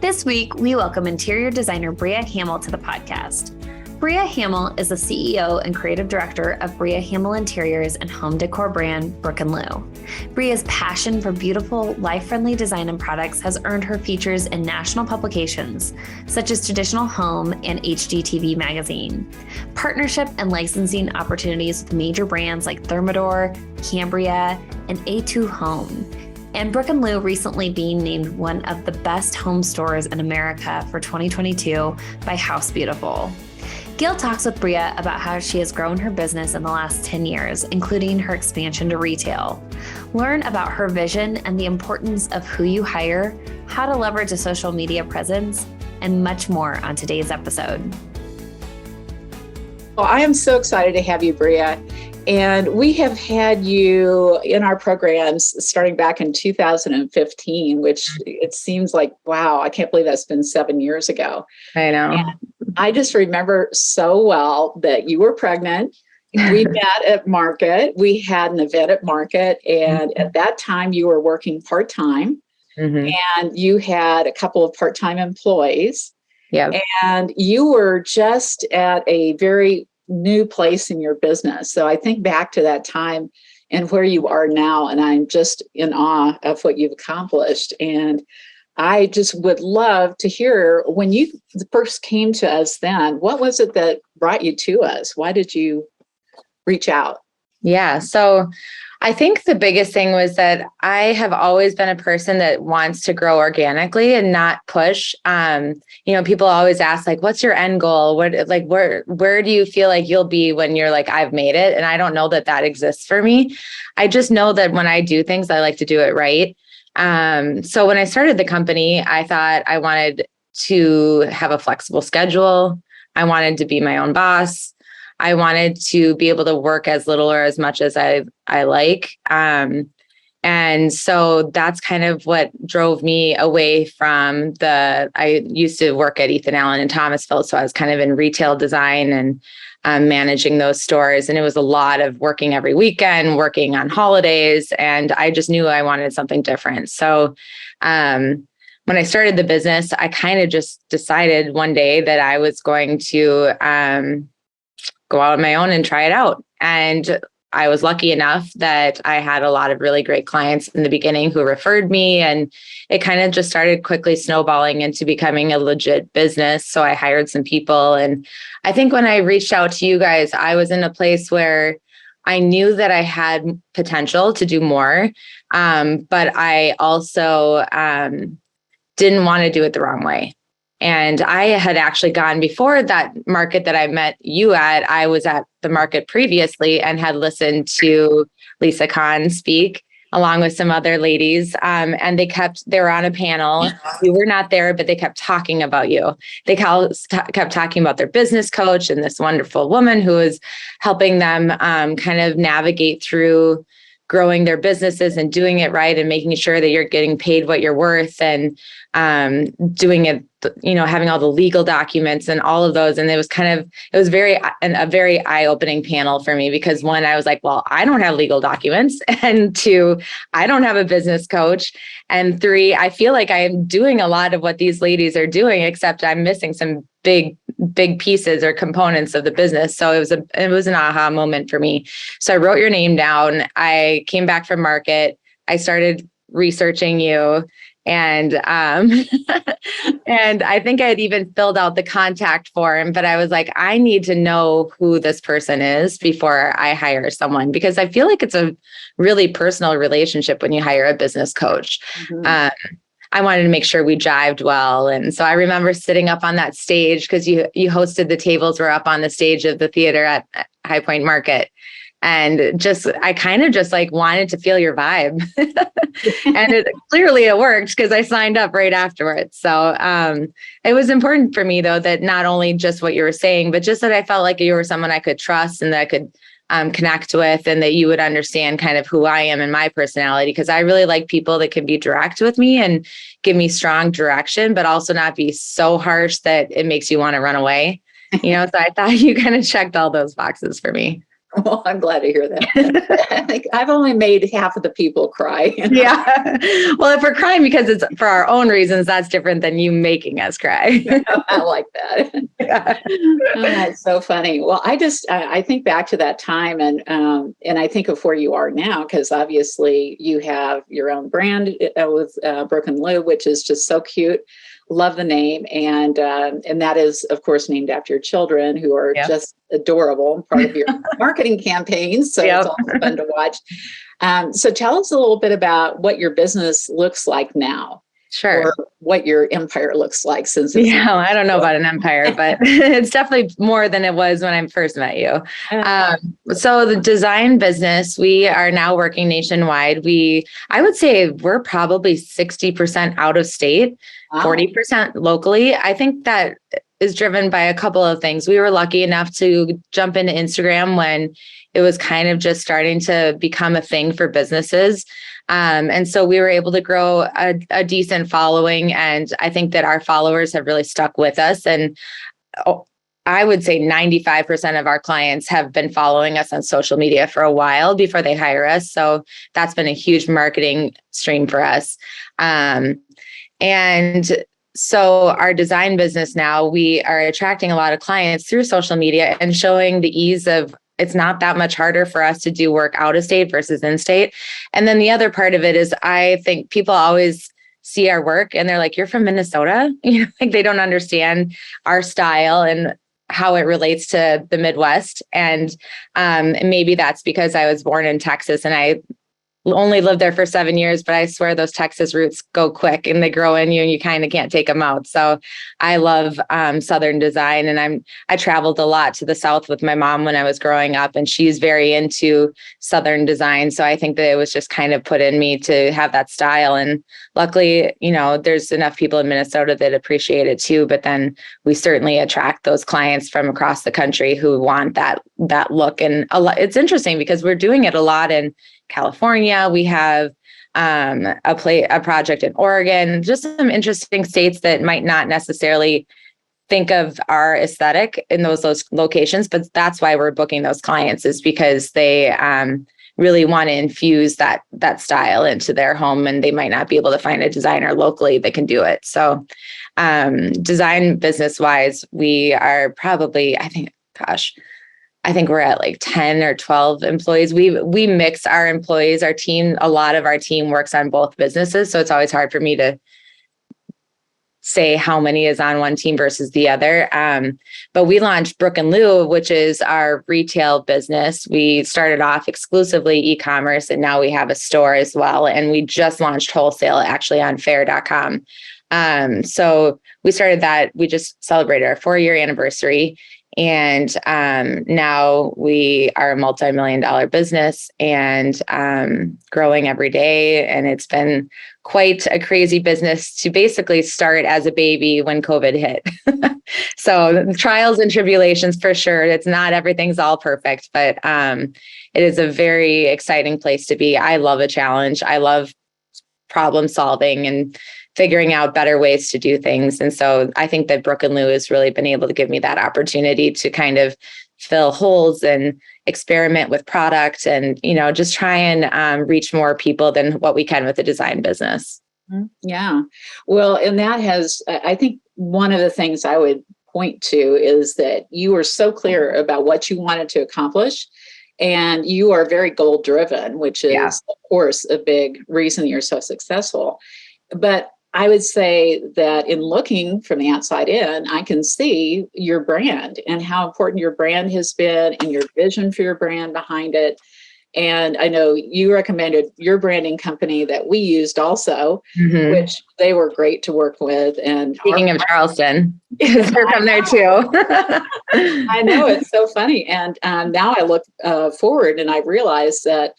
This week, we welcome interior designer Bria Hammel to the podcast. Bria Hammel is the CEO and creative director of Bria Hammel Interiors and home decor brand Brooke Lou. Bria's passion for beautiful, life-friendly design and products has earned her features in national publications such as Traditional Home and HGTV Magazine, partnership and licensing opportunities with major brands like Thermador, Cambria, and A2 Home, and Brooke Lou recently being named one of the best home stores in America for 2022 by House Beautiful. Gail talks with Bria about how she has grown her business in the last 10 years, including her expansion to retail. Learn about her vision and the importance of who you hire, how to leverage a social media presence, and much more on today's episode. Well, I am so excited to have you, Bria. And we have had you in our programs starting back in 2015, which it seems like, wow, I can't believe that's been 7 years ago. I know. And I just remember so well that you were pregnant. We met at Market. We had an event at Market. And at that time, you were working part-time. And you had a couple of part-time employees. Yeah. And you were just at a very new place in your business. So I think back to that time and where you are now, and I'm just in awe of what you've accomplished. And I just would love to hear, when you first came to us then, what was it that brought you to us? Why did you reach out? Yeah. So I think the biggest thing was that I have always been a person that wants to grow organically and not push. People always ask, like, what's your end goal? Where do you feel like you'll be when you're like, I've made it? And I don't know that exists for me. I just know that when I do things, I like to do it right. So when I started the company, I thought I wanted to have a flexible schedule. I wanted to be my own boss. I wanted to be able to work as little or as much as I like. And so that's kind of what drove me away from I used to work at Ethan Allen and Thomasville. So I was kind of in retail design and managing those stores. And it was a lot of working every weekend, working on holidays. And I just knew I wanted something different. So when I started the business, I kind of just decided one day that I was going to go out on my own and try it out. And I was lucky enough that I had a lot of really great clients in the beginning who referred me, and it kind of just started quickly snowballing into becoming a legit business. So I hired some people. And I think when I reached out to you guys, I was in a place where I knew that I had potential to do more. But I also didn't want to do it the wrong way. And I had actually gone before that Market that I met you at. I was at the Market previously and had listened to Lisa Kahn speak along with some other ladies. And they were on a panel. You were not there, but they kept talking about you. They kept talking about their business coach and this wonderful woman who was helping them kind of navigate through growing their businesses and doing it right and making sure that you're getting paid what you're worth and doing it, having all the legal documents and all of those. And it was a very eye-opening panel for me because one, I was like, well, I don't have legal documents. And two, I don't have a business coach. And three, I feel like I am doing a lot of what these ladies are doing, except I'm missing some big pieces or components of the business. So it was an aha moment for me. So I wrote your name down. I came back from Market. I started researching you. And and I think I had even filled out the contact form, but I was like, I need to know who this person is before I hire someone, because I feel like it's a really personal relationship when you hire a business coach. I wanted to make sure we jived well. And so I remember sitting up on that stage because you hosted the tables were up on the stage of the theater at High Point Market. And I kind of just like wanted to feel your vibe. And clearly it worked because I signed up right afterwards. So it was important for me, though, that not only just what you were saying, but just that I felt like you were someone I could trust and that I could connect with, and that you would understand kind of who I am and my personality. Because I really like people that can be direct with me and give me strong direction, but also not be so harsh that it makes you want to run away. So I thought you kind of checked all those boxes for me. Well, I'm glad to hear that. I think I've only made half of the people cry. Yeah. Well, if we're crying because it's for our own reasons, that's different than you making us cry. I like that. Yeah. Oh, that's so funny. Well, I think back to that time, and I think of where you are now, because obviously you have your own brand with Brooke Lou, which is just so cute. Love the name, and that is, of course, named after your children, who are just adorable and part of your marketing campaigns. So it's also fun to watch. So tell us a little bit about what your business looks like now. Sure. Or what your empire looks like, since it's I don't know about an empire, but it's definitely more than it was when I first met you. So the design business, we are now working nationwide. I would say we're probably 60% out of state, 40% locally. I think that is driven by a couple of things. We were lucky enough to jump into Instagram when it was kind of just starting to become a thing for businesses. And so we were able to grow a decent following. And I think that our followers have really stuck with us. And I would say 95% of our clients have been following us on social media for a while before they hire us. So that's been a huge marketing stream for us. And so our design business now, we are attracting a lot of clients through social media and showing the ease of it's not that much harder for us to do work out of state versus in state. And then the other part of it is I think people always see our work and they're like, you're from Minnesota? Like they don't understand our style and how it relates to the Midwest. And maybe that's because I was born in Texas and I only lived there for 7 years, but I swear those Texas roots go quick and they grow in you and you kind of can't take them out. So I love Southern design, and I traveled a lot to the South with my mom when I was growing up, and she's very into Southern design. So I think that it was just kind of put in me to have that style. And luckily, there's enough people in Minnesota that appreciate it too. But then we certainly attract those clients from across the country who want that look. And it's interesting because we're doing it a lot in California. We have a project in Oregon, just some interesting states that might not necessarily think of our aesthetic in those locations, but that's why we're booking those clients, is because they really want to infuse that style into their home, and they might not be able to find a designer locally that can do it. So design business wise, we are probably, I think we're at like 10 or 12 employees. We mix our employees, our team. A lot of our team works on both businesses. So it's always hard for me to say how many is on one team versus the other. But we launched Brooke Lou, which is our retail business. We started off exclusively e-commerce, and now we have a store as well. And we just launched wholesale actually on faire.com. So we started that. We just celebrated our 4-year anniversary. And now we are a multi-million-dollar business and growing every day. And it's been quite a crazy business to basically start as a baby when COVID hit. So trials and tribulations for sure. It's not everything's all perfect, but it is a very exciting place to be. I love a challenge. I love problem solving and figuring out better ways to do things. And so I think that Brooke Lou has really been able to give me that opportunity to kind of fill holes and experiment with product and, just try and reach more people than what we can with the design business. Yeah. Well, and that has, I think one of the things I would point to is that you were so clear about what you wanted to accomplish. And you are very goal driven, which is, of course, a big reason you're so successful. But I would say that in looking from the outside in, I can see your brand and how important your brand has been and your vision for your brand behind it. And I know you recommended your branding company that we used also, which they were great to work with. And speaking of Charleston, they're from there too. I know, it's so funny. And now I look forward and I realize that,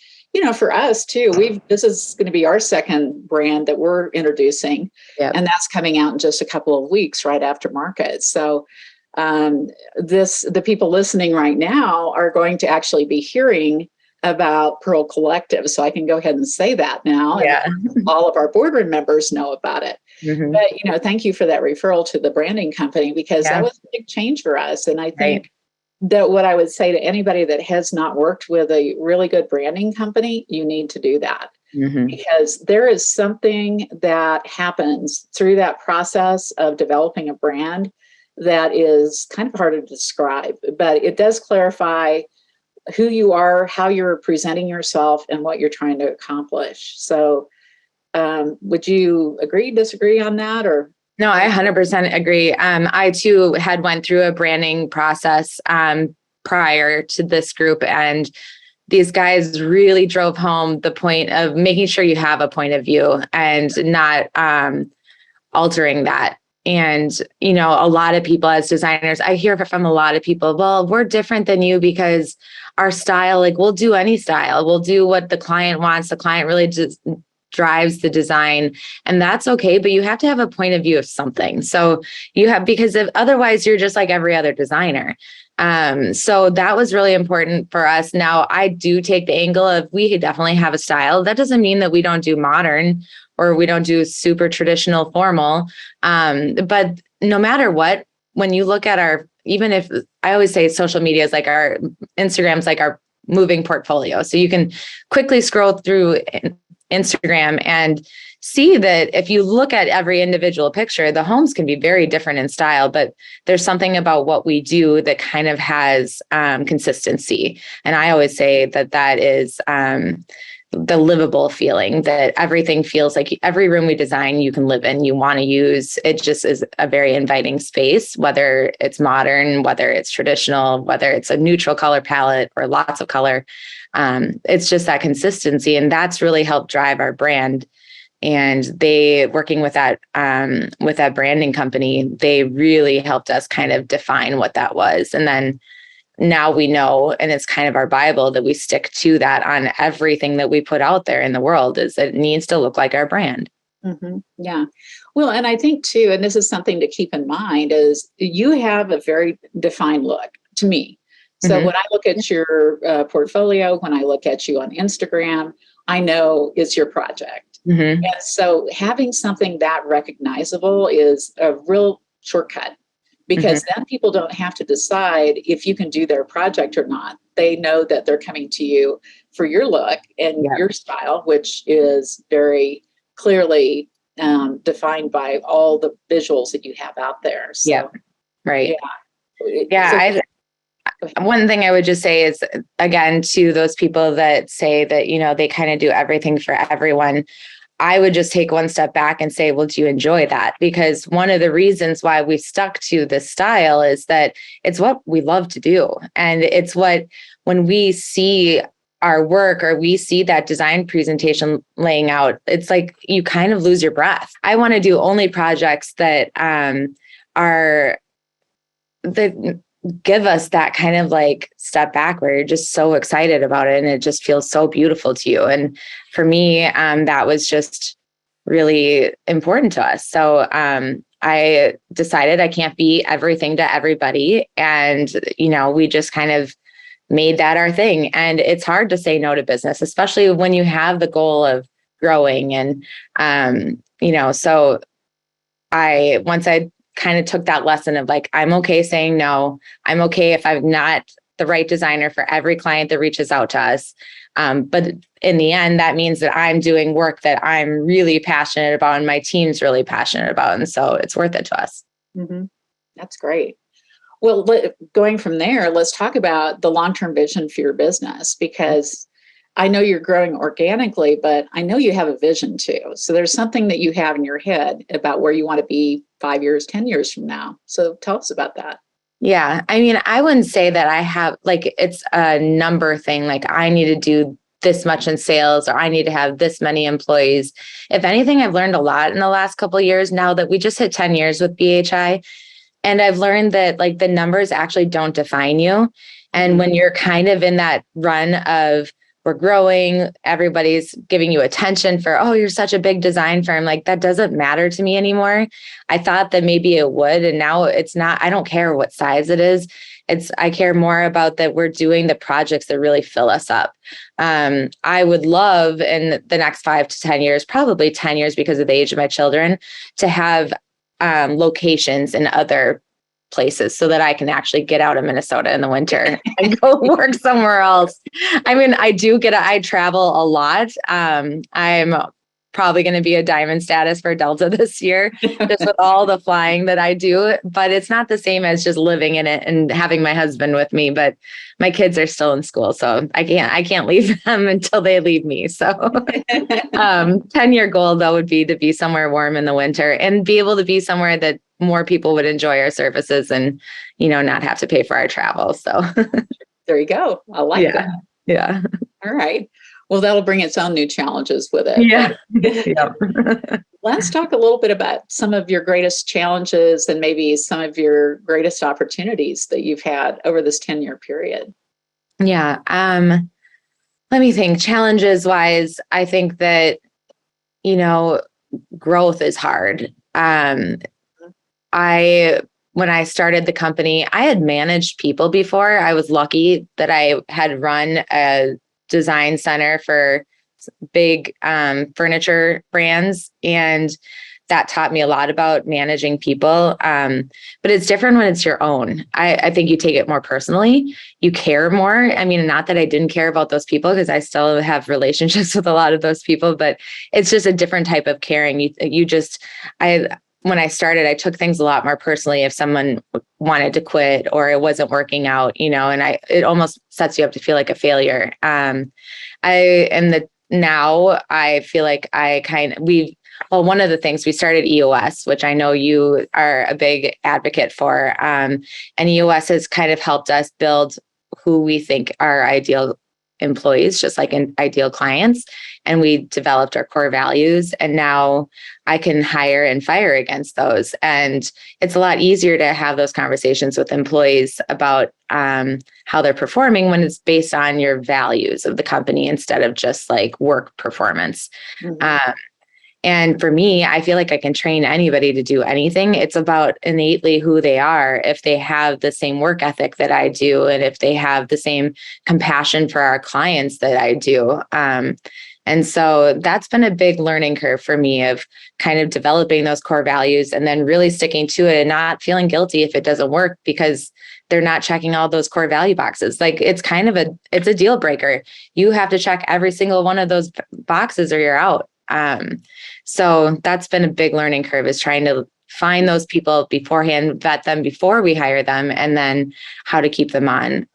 for us too, this is going to be our second brand that we're introducing, and that's coming out in just a couple of weeks right after market. So the people listening right now are going to actually be hearing about Pearl Collective. So I can go ahead and say that now. Yeah. And all of our boardroom members know about it. But, thank you for that referral to the branding company, because that was a big change for us. And I think that what I would say to anybody that has not worked with a really good branding company, you need to do that. Because there is something that happens through that process of developing a brand that is kind of hard to describe, but it does clarify who you are, how you're presenting yourself, and what you're trying to accomplish. So would you agree, disagree on that, or? No, I 100% agree. I too had went through a branding process prior to this group, and these guys really drove home the point of making sure you have a point of view and not altering that. And, you know, a lot of people as designers, I hear from a lot of people, well, we're different than you because our style, like we'll do any style. We'll do what the client wants. The client really just drives the design, and that's okay, but you have to have a point of view of something. So you have, because if otherwise you're just like every other designer. So that was really important for us. Now I do take the angle of, we definitely have a style. That doesn't mean that we don't do modern or we don't do super traditional formal. But no matter what, when you look at our, even if I always say social media is like our Instagram's like our moving portfolio. So you can quickly scroll through Instagram and see that if you look at every individual picture, the homes can be very different in style, but there's something about what we do that kind of has consistency. And I always say that that is the livable feeling, that everything feels like every room we design, you can live in, you want to use. It just is a very inviting space, whether it's modern, whether it's traditional, whether it's a neutral color palette or lots of color. It's just that consistency, and that's really helped drive our brand. And they, working with that branding company, they really helped us kind of define what that was. And then now we know, and it's kind of our Bible, that we stick to that on everything that we put out there in the world, is that it needs to look like our brand. Yeah. Well, and I think too, and this is something to keep in mind, is you have a very defined look to me. So when I look at your portfolio, when I look at you on Instagram, I know it's your project. And so having something that recognizable is a real shortcut, because then people don't have to decide if you can do their project or not. They know that they're coming to you for your look and your style, which is very clearly defined by all the visuals that you have out there. So, one thing I would just say is, again, to those people that say that, you know, they kind of do everything for everyone, I would just take one step back and say, well, do you enjoy that? Because one of the reasons why we stuck to this style is that it's what we love to do. And it's what, when we see our work or we see that design presentation laying out, it's like you kind of lose your breath. I want to do only projects that that give us that kind of like step back where you're just so excited about it and it just feels so beautiful to you. And for me, that was just really important to us. So I decided I can't be everything to everybody. And, you know, we just kind of made that our thing. And it's hard to say no to business, especially when you have the goal of growing. And, you know, so once I kind of took that lesson of like, I'm okay saying no. I'm okay if I'm not the right designer for every client that reaches out to us. But in the end, that means that I'm doing work that I'm really passionate about and my team's really passionate about. And so it's worth it to us. That's great. Well, going from there, let's talk about the long-term vision for your business, because I know you're growing organically, but I know you have a vision too. So there's something that you have in your head about where you want to be 5 years, 10 years from now. So tell us about that. Yeah. I mean, I wouldn't say that I have, like, it's a number thing. Like, I need to do this much in sales, or I need to have this many employees. If anything, I've learned a lot in the last couple of years now that we just hit 10 years with BHI. And I've learned that like the numbers actually don't define you. And when you're kind of in that run of, we're growing, everybody's giving you attention for, oh, you're such a big design firm, like that doesn't matter to me anymore. I thought that maybe it would, and now it's not. I don't care what size it is. I care more about that we're doing the projects that really fill us up. I would love in the next 5 to 10 years, probably 10 years because of the age of my children, to have locations in other places so that I can actually get out of Minnesota in the winter and go work somewhere else. I mean, I travel a lot. I'm probably going to be a diamond status for Delta this year, just with all the flying that I do, but it's not the same as just living in it and having my husband with me, but my kids are still in school. So I can't leave them until they leave me. So 10-year goal though would be to be somewhere warm in the winter and be able to be somewhere that more people would enjoy our services and, not have to pay for our travel. So there you go. I like that. Yeah. All right. Well, that'll bring its own new challenges with it. Yeah. Let's talk a little bit about some of your greatest challenges and maybe some of your greatest opportunities that you've had over this 10-year period. Yeah. Let me think. Challenges wise, I think that, growth is hard. When I started the company, I had managed people before. I was lucky that I had run a design center for big furniture brands, and that taught me a lot about managing people. But it's different when it's your own. I think you take it more personally. You care more. I mean, not that I didn't care about those people, because I still have relationships with a lot of those people, but it's just a different type of caring. When I started, I took things a lot more personally. If someone wanted to quit or it wasn't working out, and it almost sets you up to feel like a failure. Now I feel like one of the things we started EOS, which I know you are a big advocate for. And EOS has kind of helped us build who we think are ideal employees, just like ideal clients. And we developed our core values, and now I can hire and fire against those. And it's a lot easier to have those conversations with employees about how they're performing when it's based on your values of the company instead of just like work performance. Mm-hmm. And for me, I feel like I can train anybody to do anything. It's about innately who they are. If they have the same work ethic that I do, and if they have the same compassion for our clients that I do. And so that's been a big learning curve for me, of kind of developing those core values and then really sticking to it and not feeling guilty if it doesn't work because they're not checking all those core value boxes. Like it's a deal breaker. You have to check every single one of those boxes or you're out. So that's been a big learning curve, is trying to find those people beforehand, vet them before we hire them, and then how to keep them on.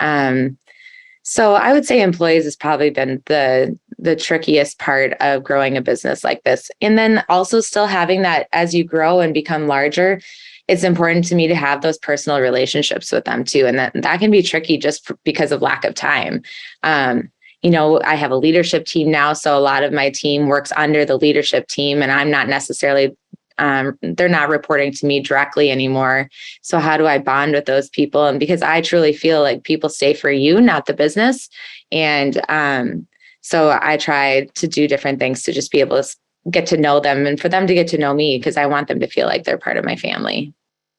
So I would say employees has probably been the trickiest part of growing a business like this. And then also still having that as you grow and become larger, it's important to me to have those personal relationships with them too. And that can be tricky just because of lack of time. I have a leadership team now, so a lot of my team works under the leadership team, and I'm not necessarily, they're not reporting to me directly anymore. So how do I bond with those people? And because I truly feel like people stay for you, not the business. And so I try to do different things to just be able to get to know them and for them to get to know me, because I want them to feel like they're part of my family.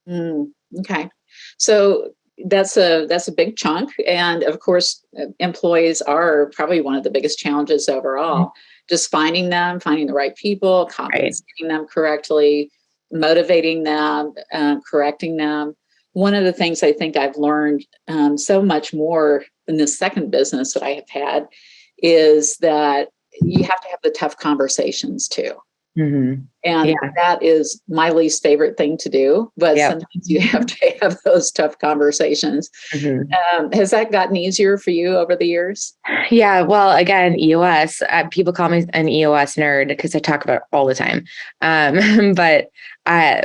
Okay. So that's a big chunk. And of course, employees are probably one of the biggest challenges overall. Mm-hmm. Just finding the right people, compensating them correctly, motivating them, correcting them. One of the things I think I've learned so much more in this second business that I have had is that you have to have the tough conversations too. Mm-hmm. And that is my least favorite thing to do, but sometimes you have to have those tough conversations. Mm-hmm. Has that gotten easier for you over the years? Yeah. Well, again, EOS, people call me an EOS nerd because I talk about it all the time. But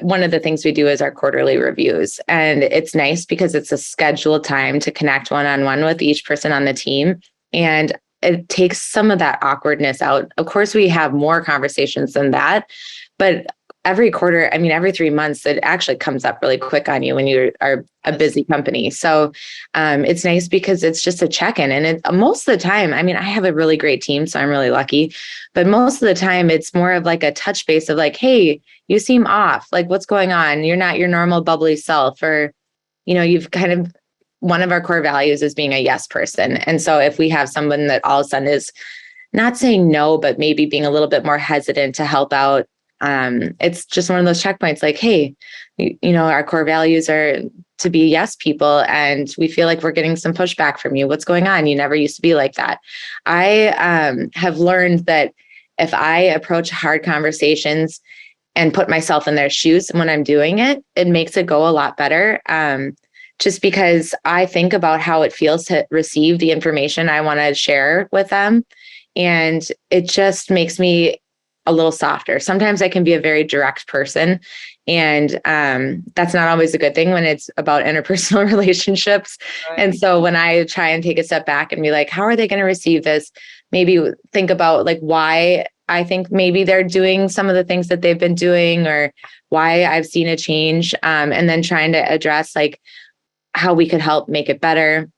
one of the things we do is our quarterly reviews, and it's nice because it's a scheduled time to connect one-on-one with each person on the team. And it takes some of that awkwardness out. Of course, we have more conversations than that, but every 3 months, it actually comes up really quick on you when you are a busy company. So it's nice because it's just a check-in. And most of the time, I have a really great team, so I'm really lucky. But most of the time, it's more of like a touch base of like, hey, you seem off. Like, what's going on? You're not your normal bubbly self. Or, you've kind of, one of our core values is being a yes person. And so if we have someone that all of a sudden is not saying no, but maybe being a little bit more hesitant to help out, it's just one of those checkpoints like, hey, our core values are to be yes people, and we feel like we're getting some pushback from you. What's going on? You never used to be like that. I have learned that if I approach hard conversations and put myself in their shoes when I'm doing it, it makes it go a lot better. Just because I think about how it feels to receive the information I want to share with them. And it just makes me a little softer. Sometimes I can be a very direct person, and that's not always a good thing when it's about interpersonal relationships. Right. And so when I try and take a step back and be like, how are they going to receive this? Maybe think about like why I think maybe they're doing some of the things that they've been doing, or why I've seen a change, and then trying to address like how we could help make it better.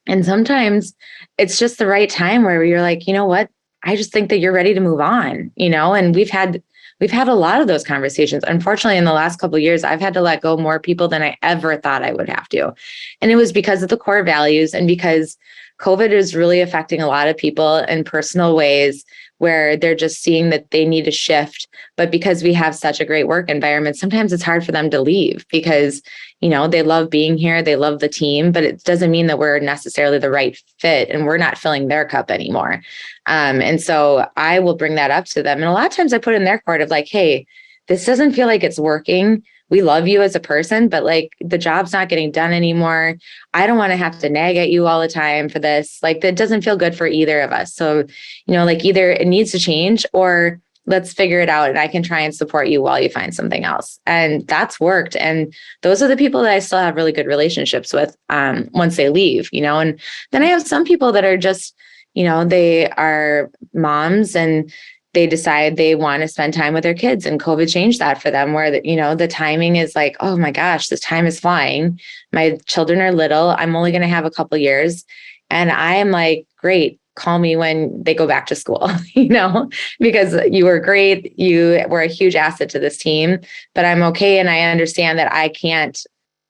And sometimes it's just the right time where you're like, you know what? I just think that you're ready to move on, and we've had a lot of those conversations. Unfortunately, in the last couple of years, I've had to let go more people than I ever thought I would have to. And it was because of the core values, and because COVID is really affecting a lot of people in personal ways where they're just seeing that they need to shift. But because we have such a great work environment, sometimes it's hard for them to leave because, they love being here, they love the team, but it doesn't mean that we're necessarily the right fit and we're not filling their cup anymore. And so I will bring that up to them. And a lot of times I put in their court of like, hey, this doesn't feel like it's working. We love you as a person, but like the job's not getting done anymore. I don't want to have to nag at you all the time for this. Like that doesn't feel good for either of us. So, like either it needs to change or let's figure it out and I can try and support you while you find something else. And that's worked. And those are the people that I still have really good relationships with once they leave, and then I have some people that are just, they are moms and they decide they want to spend time with their kids, and COVID changed that for them where, the timing is like, oh my gosh, this time is flying. My children are little. I'm only going to have a couple years. And I am like, great, call me when they go back to school, because you were great. You were a huge asset to this team, but I'm okay. And I understand that I can't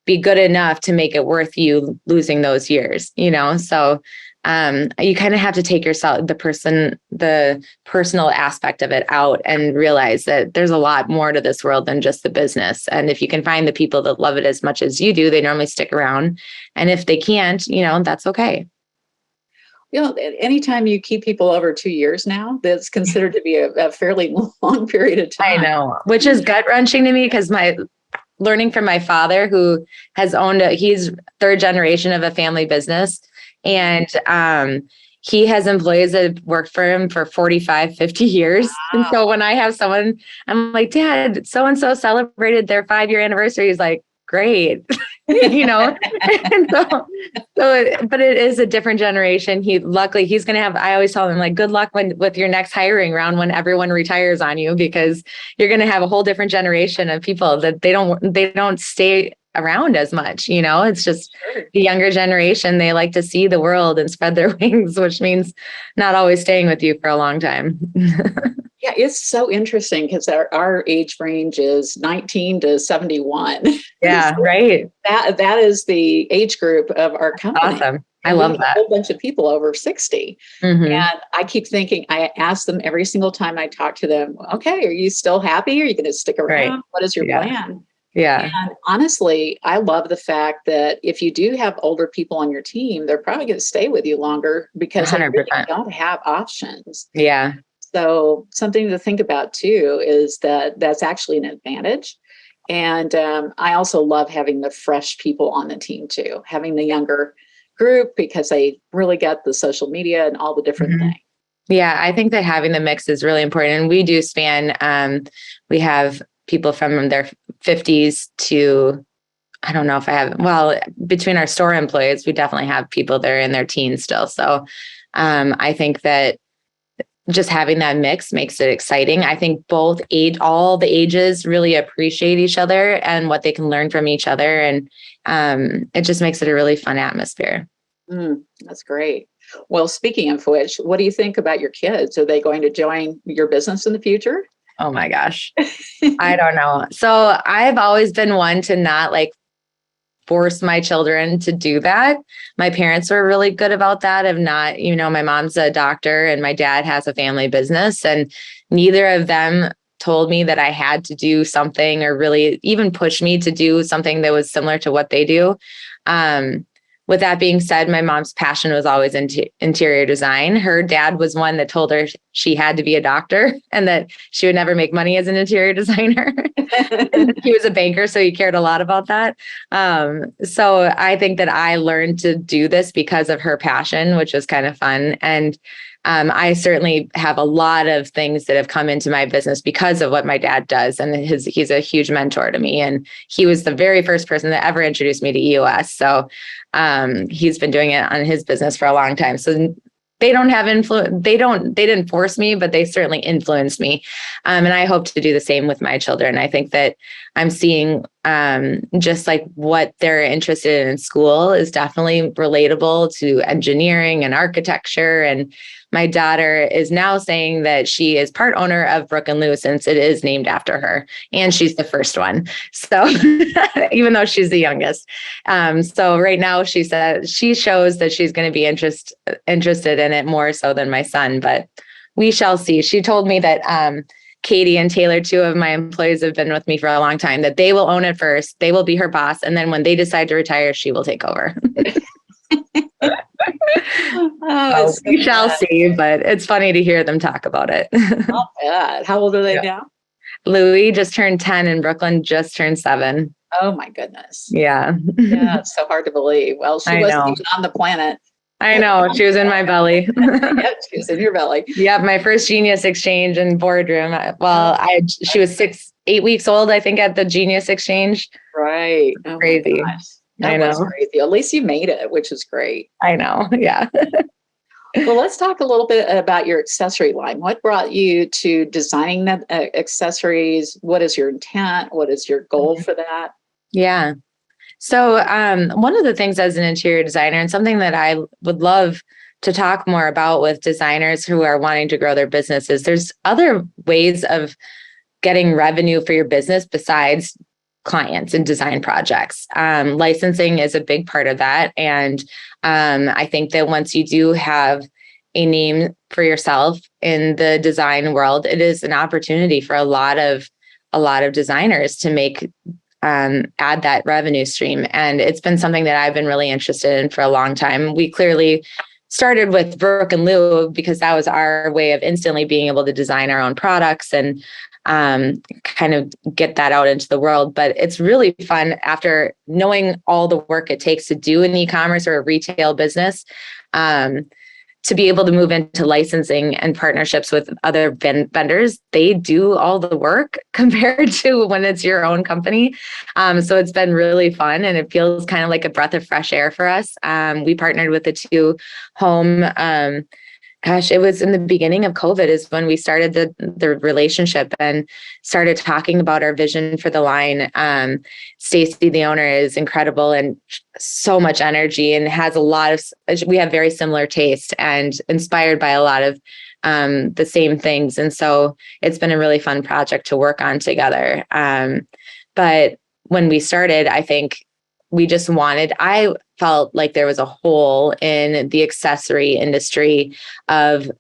be good enough to make it worth you losing those years, so you kind of have to take yourself, the personal aspect of it out and realize that there's a lot more to this world than just the business. And if you can find the people that love it as much as you do, they normally stick around. And if they can't, that's okay. Anytime you keep people over 2 years now, that's considered to be a fairly long period of time. I know, which is gut wrenching to me because learning from my father, who has he's third generation of a family business. And he has employees that worked for him for 45, 50 years. Wow. And so when I have someone, I'm like, Dad, so-and-so celebrated their 5-year anniversary. He's like, great. And so, but it is a different generation. Luckily he's going to have, I always tell him like, good luck with your next hiring round when everyone retires on you, because you're going to have a whole different generation of people that they don't stay around as much. It's just the younger generation. They like to see the world and spread their wings, which means not always staying with you for a long time. Yeah, it's so interesting because our age range is 19 to 71. Yeah, so right. That is the age group of our company. Awesome. I love that. A whole bunch of people over 60. Mm-hmm. And I keep thinking, I ask them every single time I talk to them, okay, are you still happy? Are you going to stick around? Right. What is your plan? Yeah. And honestly, I love the fact that if you do have older people on your team, they're probably going to stay with you longer because 100%. They really don't have options. Yeah. So something to think about too is that that's actually an advantage. And I also love having the fresh people on the team too, having the younger group because they really get the social media and all the different things. Yeah, I think that having the mix is really important. And we do span, we have people from their 50s to, I don't know if I have, between our store employees, we definitely have people that are in their teens still. So I think that just having that mix makes it exciting. I think all the ages really appreciate each other and what they can learn from each other. And it just makes it a really fun atmosphere. That's great. Well, speaking of which, what do you think about your kids? Are they going to join your business in the future? Oh my gosh. I don't know. So I've always been one to not force my children to do that. My parents were really good about that of not, my mom's a doctor and my dad has a family business, and neither of them told me that I had to do something or really even pushed me to do something that was similar to what they do. With that being said, my mom's passion was always interior design. Her dad was one that told her she had to be a doctor and that she would never make money as an interior designer. He was a banker, so he cared a lot about that. So I think that I learned to do this because of her passion, which was kind of fun. And I certainly have a lot of things that have come into my business because of what my dad does. And he's a huge mentor to me. And he was the very first person that ever introduced me to EOS. So he's been doing it on his business for a long time. So they don't have influence. They didn't force me, but they certainly influenced me. And I hope to do the same with my children. I think that I'm seeing just like what they're interested in school is definitely relatable to engineering and architecture. And my daughter is now saying that she is part owner of Brooke Lou since it is named after her. And she's the first one. So even though she's the youngest. So right now she said she shows that she's going to be interested in it more so than my son, but we shall see. She told me that Katie and Taylor, two of my employees, have been with me for a long time, that they will own it first. They will be her boss. And then when they decide to retire, she will take over. So we shall see, but it's funny to hear them talk about it. Not bad. How old are they now? Louis just turned 10 and Brooklyn just turned 7. Oh my goodness. Yeah. Yeah, it's so hard to believe. Well, she wasn't even on the planet. I know. She was in my belly. Yep, she was in your belly. Yep. My first Genius Exchange and boardroom. Well, she was 8 weeks old, I think, at the Genius Exchange. Right. Oh, crazy. That was crazy. At least you made it, which is great. I know. Yeah. Well, let's talk a little bit about your accessory line. What brought you to designing the accessories? What is your intent? What is your goal for that? Yeah. So one of the things as an interior designer, and something that I would love to talk more about with designers who are wanting to grow their businesses, there's other ways of getting revenue for your business besides clients and design projects. Licensing is a big part of that. And I think that once you do have a name for yourself in the design world, it is an opportunity for a lot of designers to make add that revenue stream. And it's been something that I've been really interested in for a long time. We clearly started with Brooke Lou because that was our way of instantly being able to design our own products and kind of get that out into the world. But it's really fun after knowing all the work it takes to do an e-commerce or a retail business, to be able to move into licensing and partnerships with other vendors. They do all the work compared to when it's your own company. So it's been really fun and it feels kind of like a breath of fresh air for us. We partnered with the two home, it was in the beginning of COVID is when we started the relationship and started talking about our vision for the line. Stacy, the owner, is incredible and so much energy and has we have very similar taste and inspired by a lot of the same things. And so it's been a really fun project to work on together. But when we started, I think I felt like there was a hole in the accessory industry of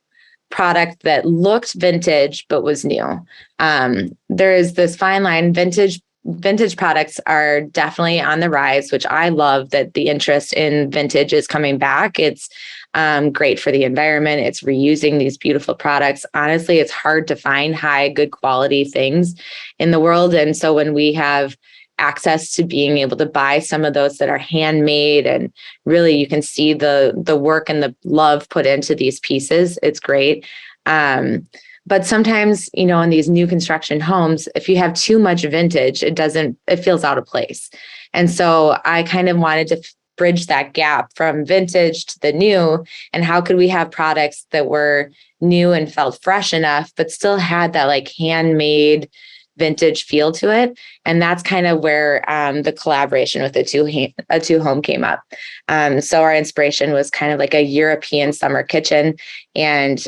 product that looked vintage, but was new. There is this fine line. Vintage products are definitely on the rise, which I love that the interest in vintage is coming back. It's great for the environment. It's reusing these beautiful products. Honestly, it's hard to find good quality things in the world. And so when we have access to being able to buy some of those that are handmade and really you can see the work and the love put into these pieces, it's great. But sometimes, in these new construction homes, if you have too much vintage, it feels out of place. And so I kind of wanted to bridge that gap from vintage to the new. And how could we have products that were new and felt fresh enough, but still had that like handmade vintage feel to it. And that's kind of where the collaboration with a two home came up. So our inspiration was kind of like a European summer kitchen. And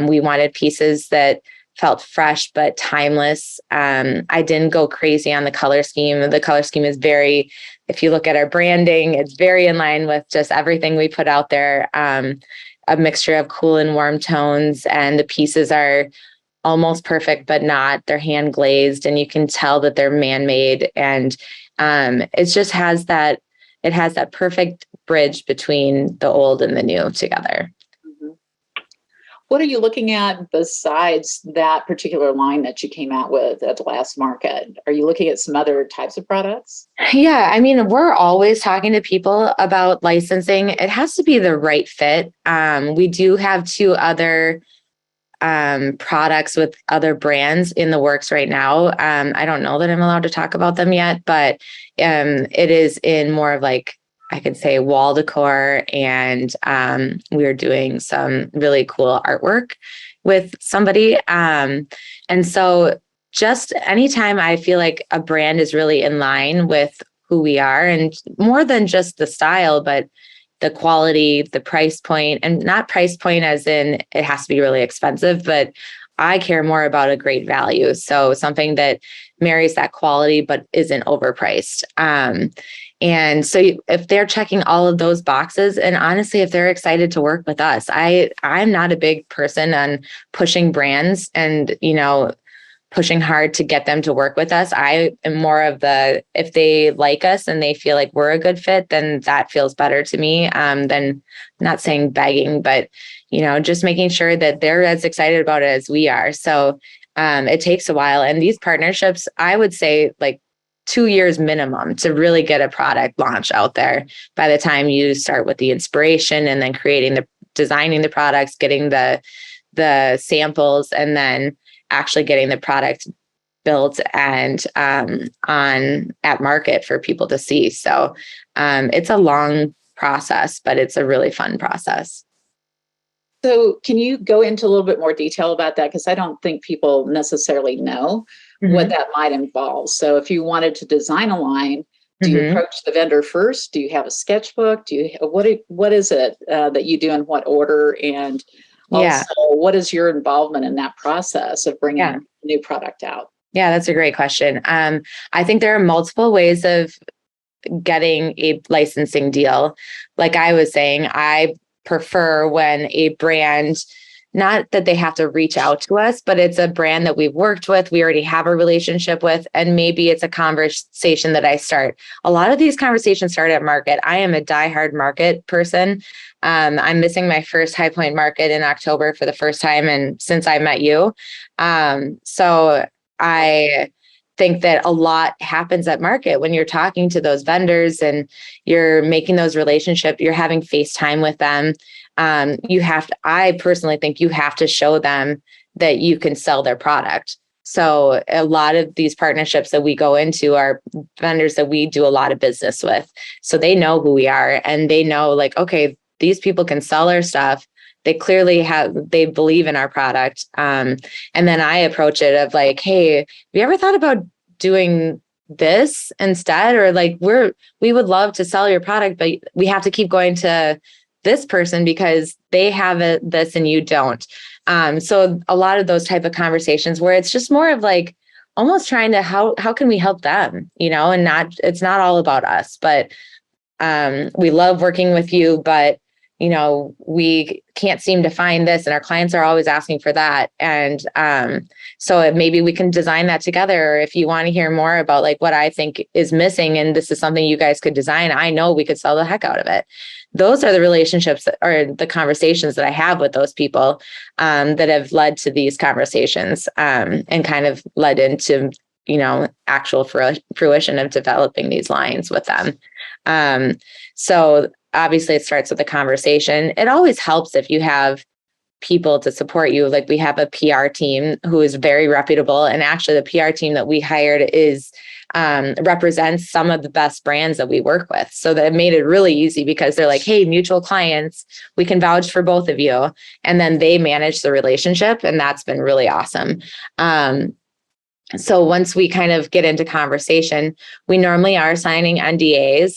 we wanted pieces that felt fresh, but timeless. I didn't go crazy on the color scheme. The color scheme is if you look at our branding, it's very in line with just everything we put out there. A mixture of cool and warm tones. And the pieces are almost perfect, but not. They're hand glazed, and you can tell that they're man-made. And it just has that, it has that perfect bridge between the old and the new together. Mhm. What are you looking at besides that particular line that you came out with at the last market? Are you looking at some other types of products? Yeah, I mean, we're always talking to people about licensing. It has to be the right fit. We do have 2 other products with other brands in the works right now. I don't know that I'm allowed to talk about them yet, but it is in more of like, I could say, wall decor, and we're doing some really cool artwork with somebody. And so just anytime I feel like a brand is really in line with who we are, and more than just the style, but the quality, the price point, and not price point as in it has to be really expensive, but I care more about a great value. So something that marries that quality, but isn't overpriced. And so if they're checking all of those boxes, and honestly, if they're excited to work with us, I'm not a big person on pushing brands and, pushing hard to get them to work with us. I am more of the, if they like us and they feel like we're a good fit, then that feels better to me than, not saying begging, but, just making sure that they're as excited about it as we are. So it takes a while. And these partnerships, I would say like 2 years minimum to really get a product launch out there. By the time you start with the inspiration and then designing the products, getting the samples, and then actually getting the product built and on at market for people to see. So it's a long process, but it's a really fun process. So can you go into a little bit more detail about that? Because I don't think people necessarily know what that might involve. So if you wanted to design a line, do you approach the vendor first? Do you have a sketchbook? What is it that you do in what order? And also, what is your involvement in that process of bringing a new product out? Yeah, that's a great question. I think there are multiple ways of getting a licensing deal. Like I was saying, I prefer when a brand, not that they have to reach out to us, but it's a brand that we've worked with, we already have a relationship with, and maybe it's a conversation that I start. A lot of these conversations start at market. I am a diehard market person. I'm missing my first High Point market in October for the first time, and since I met you. So I think that a lot happens at market when you're talking to those vendors and you're making those relationships, you're having FaceTime with them. I personally think you have to show them that you can sell their product. So a lot of these partnerships that we go into are vendors that we do a lot of business with. So they know who we are, and they know like, okay, these people can sell our stuff. They clearly they believe in our product. And then I approach it of like, hey, have you ever thought about doing this instead? Or like, we would love to sell your product, but we have to keep going to this person because they have this and you don't. So a lot of those type of conversations where it's just more of like almost trying to, how can we help them, and it's not all about us, but we love working with you, but we can't seem to find this, and our clients are always asking for that. And so maybe we can design that together. Or if you want to hear more about like what I think is missing, and this is something you guys could design, I know we could sell the heck out of it. Those are the relationships or the conversations that I have with those people that have led to these conversations and kind of led into, actual fruition of developing these lines with them. So obviously it starts with a conversation. It always helps if you have people to support you. Like we have a PR team who is very reputable. And actually the PR team that we hired represents some of the best brands that we work with. So that made it really easy because they're like, hey, mutual clients, we can vouch for both of you. And then they manage the relationship. And that's been really awesome. So once we kind of get into conversation, we normally are signing NDAs.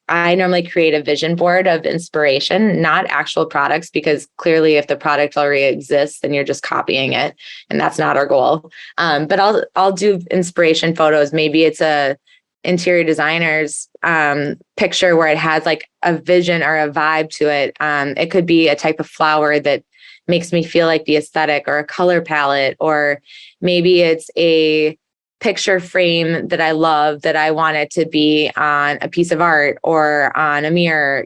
I normally create a vision board of inspiration, not actual products, because clearly if the product already exists, then you're just copying it. And that's not our goal. But I'll do inspiration photos. Maybe it's a interior designer's picture where it has like a vision or a vibe to it. It could be a type of flower that makes me feel like the aesthetic or a color palette, or maybe it's a picture frame that I love that I want it to be on a piece of art or on a mirror,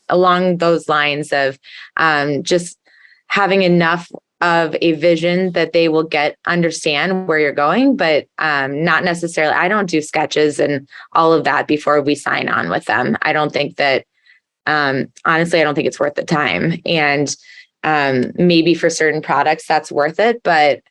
along those lines of just having enough of a vision that they will understand where you're going, but not necessarily. I don't do sketches and all of that before we sign on with them. I don't think that, honestly, I don't think it's worth the time. And maybe for certain products that's worth it, but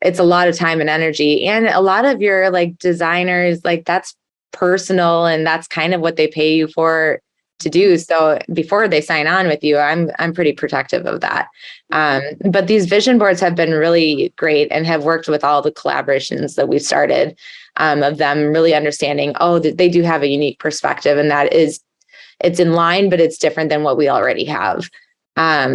it's a lot of time and energy. And a lot of your like designers, like that's personal and that's kind of what they pay you for to do. So before they sign on with you, I'm pretty protective of that. But these vision boards have been really great and have worked with all the collaborations that we've started, of them really understanding, that they do have a unique perspective, and it's in line, but it's different than what we already have.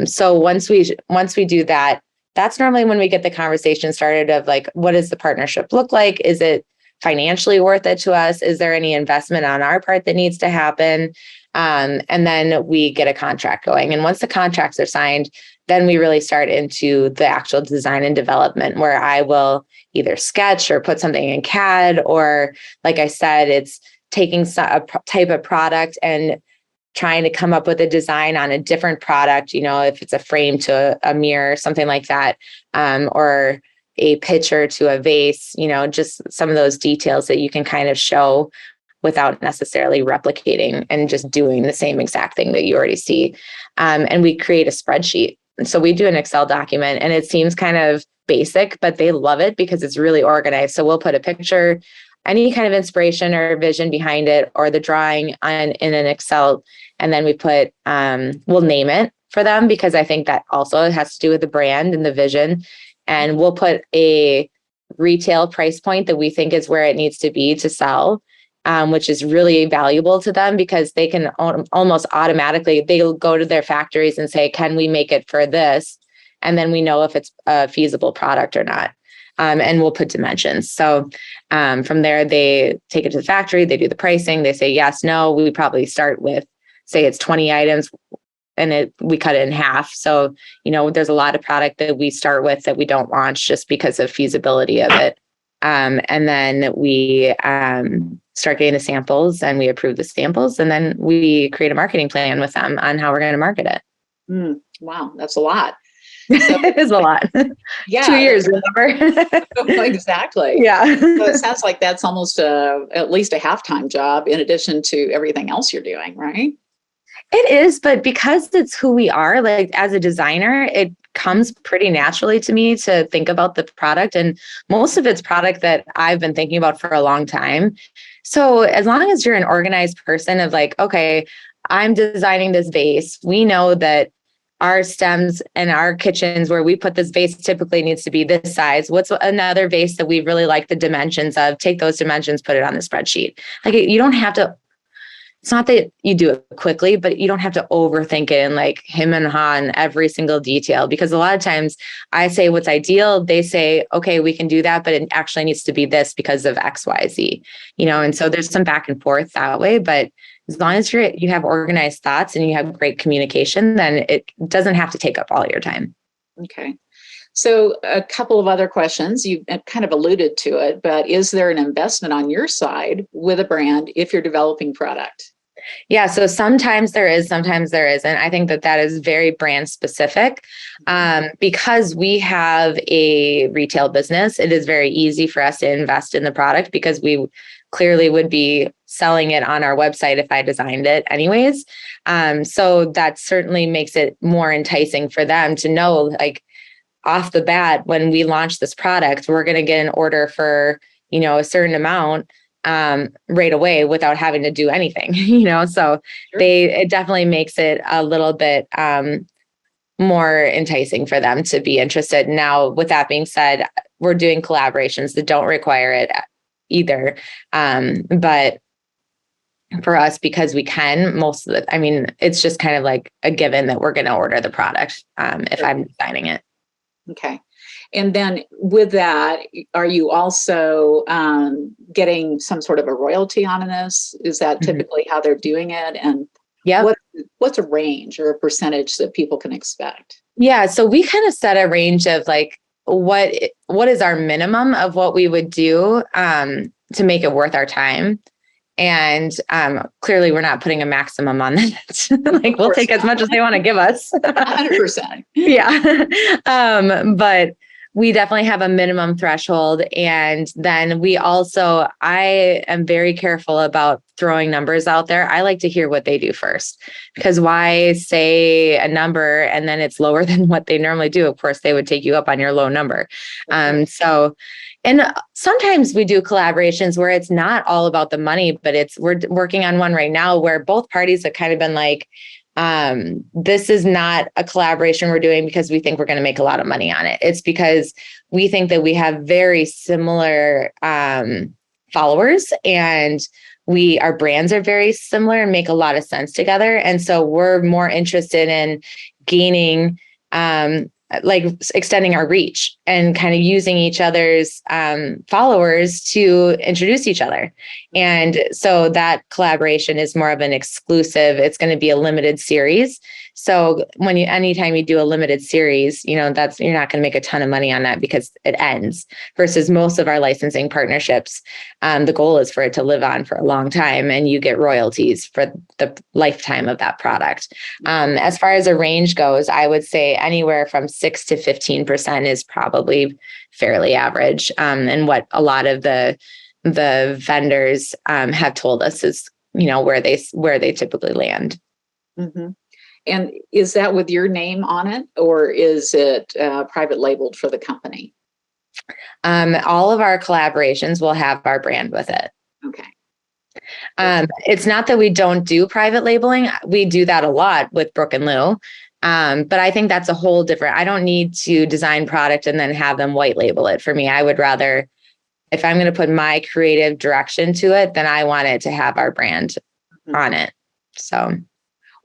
So once we do that, that's normally when we get the conversation started of like, what does the partnership look like? Is it financially worth it to us? Is there any investment on our part that needs to happen? And then we get a contract going. And once the contracts are signed, then we really start into the actual design and development, where I will either sketch or put something in CAD, or like I said, it's taking a type of product and trying to come up with a design on a different product, if it's a frame to a mirror, something like that, or a picture to a vase, just some of those details that you can kind of show without necessarily replicating and just doing the same exact thing that you already see. And we create a spreadsheet. So we do an Excel document, and it seems kind of basic, but they love it because it's really organized. So we'll put a picture, any kind of inspiration or vision behind it, or the drawing in an Excel. And then we put, we'll name it for them, because I think that also has to do with the brand and the vision. And we'll put a retail price point that we think is where it needs to be to sell, which is really valuable to them, because they can almost automatically, they'll go to their factories and say, can we make it for this? And then we know if it's a feasible product or not. And we'll put dimensions. So from there, they take it to the factory, they do the pricing, they say yes, no. We probably start with, say it's 20 items, and we cut it in half. So, there's a lot of product that we start with that we don't launch just because of feasibility of it. And then we start getting the samples, and we approve the samples, and then we create a marketing plan with them on how we're going to market it. Wow, that's a lot. So, it is a lot. Yeah. 2 years, remember? Exactly. Yeah. So it sounds like that's almost at least a half-time job in addition to everything else you're doing, right? It is, but because it's who we are, like as a designer, it comes pretty naturally to me to think about the product. And most of it's product that I've been thinking about for a long time. So as long as you're an organized person of like, okay, I'm designing this vase, we know that our stems and our kitchens where we put this vase typically needs to be this size. What's another vase that we really like the dimensions of? Take those dimensions, put it on the spreadsheet. Like you don't have to, it's not that you do it quickly, but you don't have to overthink it and like him and ha on every single detail, because a lot of times I say what's ideal. They say, okay, we can do that, but it actually needs to be this because of X, Y, Z, and so there's some back and forth that way. But as long as you have organized thoughts and you have great communication, then it doesn't have to take up all your time. Okay. So a couple of other questions. You kind of alluded to it, but is there an investment on your side with a brand if you're developing product? Yeah. So sometimes there is, sometimes there isn't. I think that is very brand specific. Because we have a retail business, it is very easy for us to invest in the product because we clearly would be selling it on our website if I designed it anyways. So that certainly makes it more enticing for them to know, like, off the bat, when we launch this product, we're going to get an order for, a certain amount right away without having to do anything, so Sure. It definitely makes it a little bit more enticing for them to be interested. Now, with that being said, we're doing collaborations that don't require it either. But for us, because we can, it's just kind of like a given that we're going to order the product if I'm designing it. Okay. And then with that, are you also getting some sort of a royalty on this? Is that typically how they're doing it? And Yep. What's a range or a percentage that people can expect? Yeah. So we kind of set a range of like, what is our minimum of what we would do to make it worth our time. And clearly we're not putting a maximum on that. Like we'll take as much as they want to give us. 100%. Yeah. But we definitely have a minimum threshold. And then I am very careful about throwing numbers out there. I like to hear what they do first, because why say a number and then it's lower than what they normally do? Of course, they would take you up on your low number. And sometimes we do collaborations where it's not all about the money, but we're working on one right now where both parties have kind of been like, this is not a collaboration we're doing because we think we're going to make a lot of money on it. It's because we think that we have very similar followers, and our brands are very similar and make a lot of sense together. And so we're more interested in gaining like extending our reach and kind of using each other's followers to introduce each other. And so that collaboration is more of an exclusive. It's going to be a limited series. So anytime you do a limited series, you're not going to make a ton of money on that because it ends, versus most of our licensing partnerships. The goal is for it to live on for a long time and you get royalties for the lifetime of that product. As far as a range goes, I would say anywhere from 6 to 15% is probably fairly average. And what a lot of the vendors have told us is, where they typically land. Mm-hmm. And is that with your name on it, or is it private labeled for the company? All of our collaborations will have our brand with it. Okay. It's not that we don't do private labeling. We do that a lot with Brooke Lou. But I think that's a whole different, I don't need to design product and then have them white label it for me. I would rather, if I'm going to put my creative direction to it, then I want it to have our brand on it. So.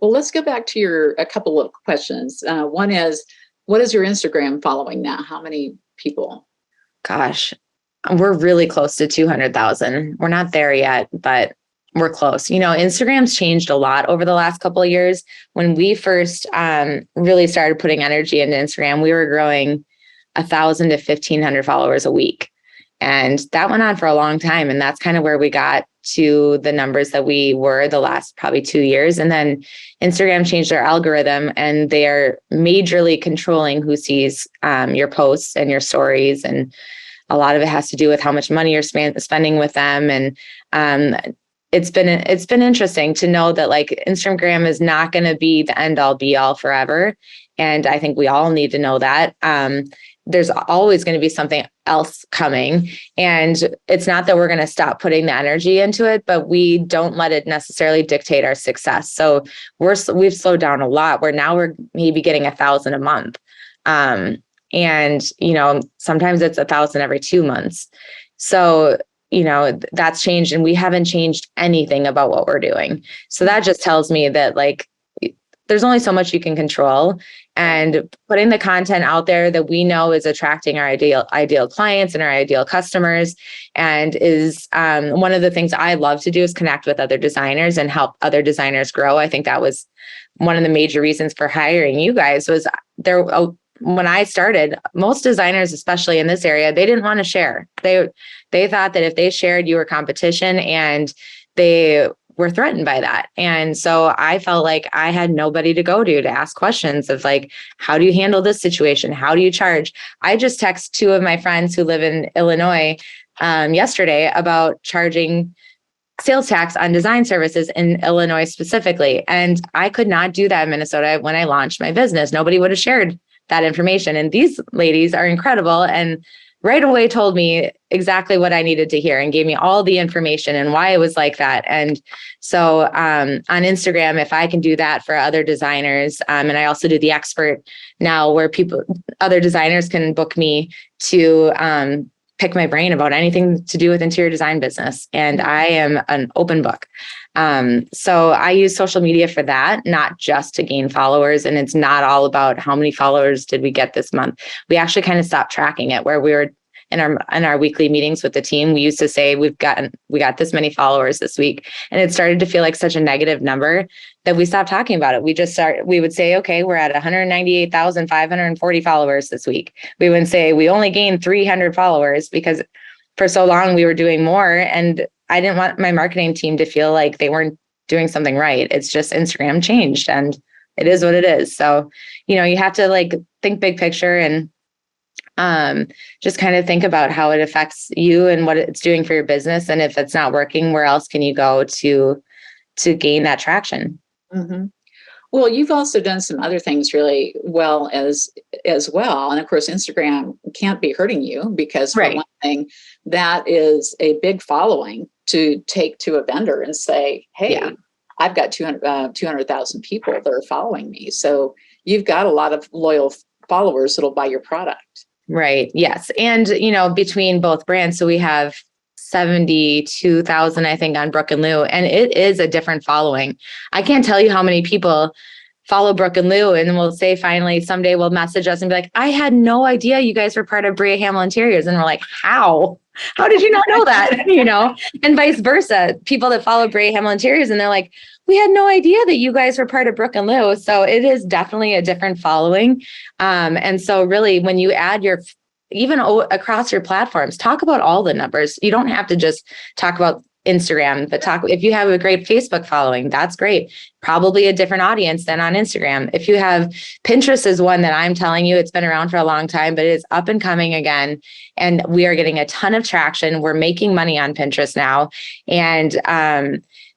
Well, let's go back to a couple of questions. One is, what is your Instagram following now? How many people? Gosh, we're really close to 200,000. We're not there yet, but we're close. Instagram's changed a lot over the last couple of years. When we first really started putting energy into Instagram, we were growing 1,000 to 1,500 followers a week. And that went on for a long time. And that's kind of where we got to the numbers that we were the last probably 2 years. And then Instagram changed their algorithm, and they are majorly controlling who sees your posts and your stories. And a lot of it has to do with how much money you're spending with them. And it's been interesting to know that like Instagram is not going to be the end all be all forever. And I think we all need to know that. There's always going to be something else coming. And it's not that we're going to stop putting the energy into it, but we don't let it necessarily dictate our success. So we've slowed down a lot, where now we're maybe getting 1,000 a month. And, sometimes it's 1,000 every 2 months. So, that's changed, and we haven't changed anything about what we're doing. So that just tells me that like, there's only so much you can control, and putting the content out there that we know is attracting our ideal clients and our ideal customers. And is one of the things I love to do is connect with other designers and help other designers grow. I think that was one of the major reasons for hiring you guys. Was there when I started, most designers, especially in this area, they didn't want to share. They thought that if they shared, you were competition, and they were threatened by that. And so I felt like I had nobody to go to ask questions of like, how do you handle this situation? How do you charge? I just texted 2 of my friends who live in Illinois yesterday about charging sales tax on design services in Illinois specifically. And I could not do that in Minnesota when I launched my business. Nobody would have shared that information. And these ladies are incredible, and right away told me exactly what I needed to hear and gave me all the information and why it was like that. And so on Instagram, if I can do that for other designers, and I also do the expert now, where other designers can book me to pick my brain about anything to do with interior design business. And I am an open book. So I use social media for that, not just to gain followers. And it's not all about how many followers did we get this month. We actually kind of stopped tracking it, where we were in our weekly meetings with the team, we used to say we got this many followers this week. And it started to feel like such a negative number that we stopped talking about it. We would say, okay, we're at 198,540 followers this week. We would say we only gained 300 followers because for so long we were doing more. And I didn't want my marketing team to feel like they weren't doing something right. It's just Instagram changed and it is what it is. So, you have to like think big picture and just kind of think about how it affects you and what it's doing for your business. And if it's not working, where else can you go to gain that traction? Mm-hmm. Well, you've also done some other things really well as well. And of course, Instagram can't be hurting you because for one thing, that is a big following to take to a vendor and say, hey, I've got 200,000 people that are following me. So you've got a lot of loyal followers that'll buy your product. Right. Yes. And, between both brands, so we have 72,000, I think, on Brooke Lou, and it is a different following. I can't tell you how many people follow Brooke Lou and we'll say finally someday we'll message us and be like, I had no idea you guys were part of Bria Hammel Interiors. And we're like, how did you not know that? And vice versa. People that follow Bria Hammel Interiors and they're like, we had no idea that you guys were part of Brooke Lou. So it is definitely a different following. And so really when you add even across your platforms, talk about all the numbers. You don't have to just talk about Instagram, but if you have a great Facebook following, that's great. Probably a different audience than on Instagram. If you have Pinterest is one that I'm telling you, it's been around for a long time, but it's up and coming again. And we are getting a ton of traction. We're making money on Pinterest now. And,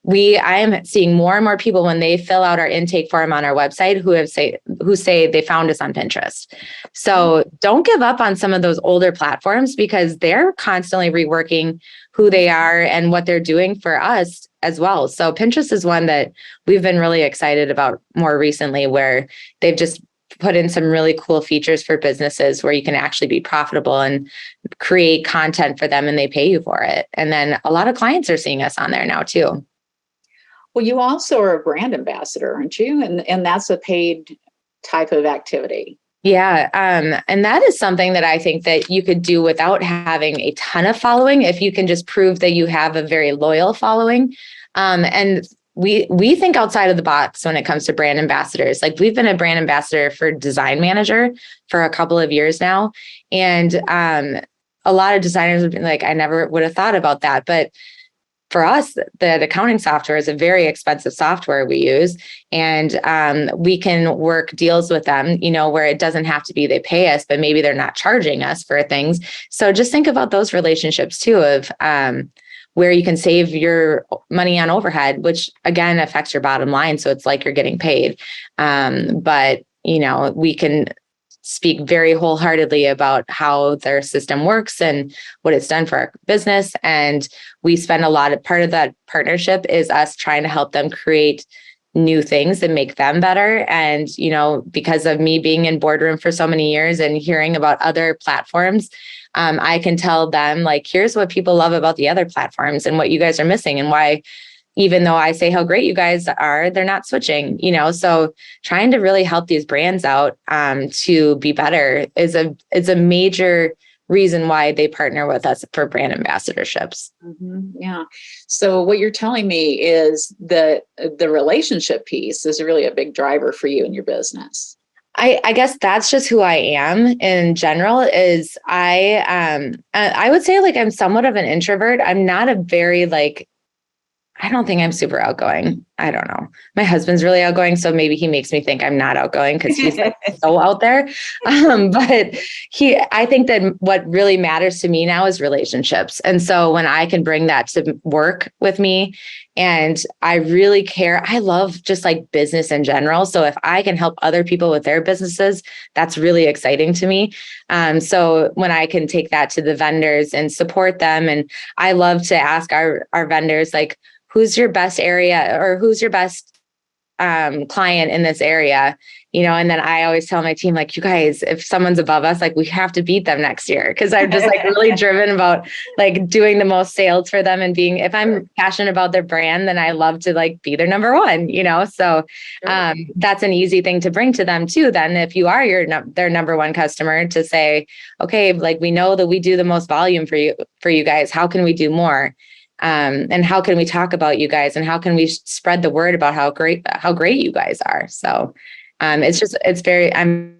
I am seeing more and more people when they fill out our intake form on our website who say they found us on Pinterest. So don't give up on some of those older platforms because they're constantly reworking who they are and what they're doing for us as well. So Pinterest is one that we've been really excited about more recently, where they've just put in some really cool features for businesses where you can actually be profitable and create content for them and they pay you for it. And then a lot of clients are seeing us on there now too. Well, you also are a brand ambassador, aren't you? And that's a paid type of activity. Yeah. And that is something that I think that you could do without having a ton of following, if you can just prove that you have a very loyal following. And we think outside of the box when it comes to brand ambassadors. Like we've been a brand ambassador for Design Manager for a couple of years now. And a lot of designers would be like, I never would have thought about that. But for us, the accounting software is a very expensive software we use, and we can work deals with them, where it doesn't have to be they pay us, but maybe they're not charging us for things. So just think about those relationships too, of where you can save your money on overhead, which again affects your bottom line. So it's like you're getting paid. But we can speak very wholeheartedly about how their system works and what it's done for our business. And we spend part of that partnership is us trying to help them create new things that make them better. And, because of me being in boardroom for so many years and hearing about other platforms, I can tell them like, here's what people love about the other platforms and what you guys are missing and why, even though I say how great you guys are, they're not switching, so trying to really help these brands out to be better is a major reason why they partner with us for brand ambassadorships. Mm-hmm. Yeah. So what you're telling me is that the relationship piece is really a big driver for you in your business. I guess that's just who I am in general. Is I would say like I'm somewhat of an introvert. I'm not a very I don't think I'm super outgoing. I don't know. My husband's really outgoing, so maybe he makes me think I'm not outgoing because he's so out there. But I think that what really matters to me now is relationships. And so when I can bring that to work with me, and I really care, I love just like business in general. So if I can help other people with their businesses, that's really exciting to me. So when I can take that to the vendors and support them, and I love to ask our vendors, like, who's your best area or who's your best client in this area, and then I always tell my team, like, you guys, if someone's above us, like, we have to beat them next year. Cause I'm just like really driven about like doing the most sales for them and if I'm passionate about their brand, then I love to like be their number one, so that's an easy thing to bring to them too. Then if you are their number one customer, to say, okay, like, we know that we do the most volume for you guys. How can we do more? And how can we talk about you guys, and how can we spread the word about how great you guys are? So, I'm